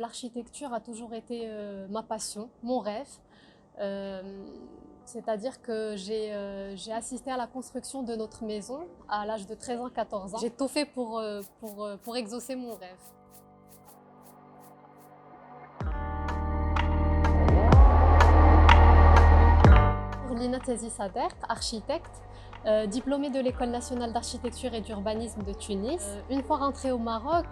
L'architecture a toujours été ma passion, mon rêve. C'est-à-dire que j'ai assisté à la construction de notre maison à l'âge de 13 ans, 14 ans. J'ai tout fait pour exaucer mon rêve. Lina Tezi Sader, architecte, diplômée de l'École nationale d'architecture et d'urbanisme de Tunis. Une fois rentrée au Maroc,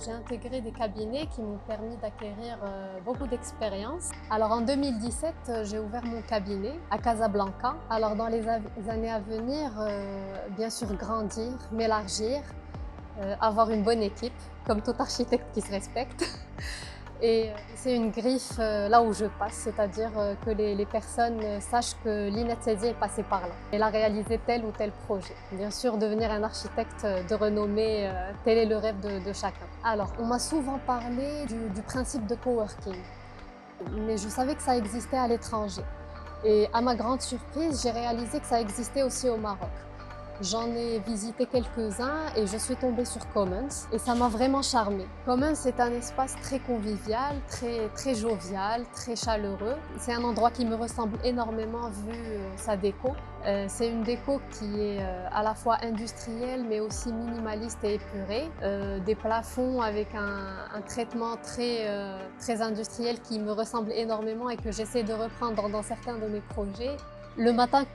j'ai intégré des cabinets qui m'ont permis d'acquérir beaucoup d'expérience. Alors en 2017, j'ai ouvert mon cabinet à Casablanca. Alors dans les années à venir, bien sûr grandir, m'élargir, avoir une bonne équipe, comme tout architecte qui se respecte. Et c'est une griffe là où je passe, c'est-à-dire que les personnes sachent que Lina Tezi est passée par là. Elle a réalisé tel ou tel projet. Bien sûr, devenir un architecte de renommée, tel est le rêve de chacun. Alors, on m'a souvent parlé du principe de coworking, mais je savais que ça existait à l'étranger. Et à ma grande surprise, j'ai réalisé que ça existait aussi au Maroc. J'en ai visité quelques-uns et je suis tombée sur Commons et ça m'a vraiment charmée. Commons est un espace très convivial, très jovial, très chaleureux. C'est un endroit qui me ressemble énormément vu sa déco. C'est une déco qui est à la fois industrielle mais aussi minimaliste et épurée. Des plafonds avec un traitement très industriel qui me ressemble énormément et que j'essaie de reprendre dans certains de mes projets. Le matin,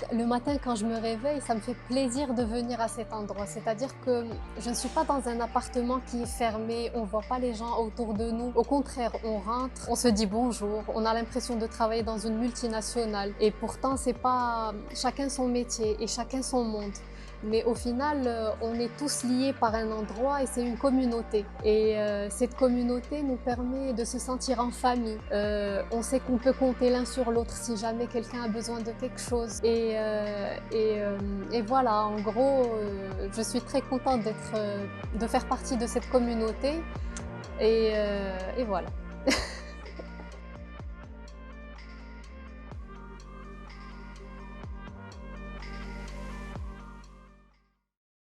quand je me réveille, ça me fait plaisir de venir à cet endroit. C'est-à-dire que je ne suis pas dans un appartement qui est fermé, on ne voit pas les gens autour de nous. Au contraire, on rentre, on se dit bonjour, on a l'impression de travailler dans une multinationale. Et pourtant, c'est pas chacun son métier et chacun son monde. Mais au final, on est tous liés par un endroit et c'est une communauté. Et cette communauté nous permet de se sentir en famille. On sait qu'on peut compter l'un sur l'autre si jamais quelqu'un a besoin de quelque chose. Et voilà, en gros, je suis très contente de faire partie de cette communauté. Et voilà.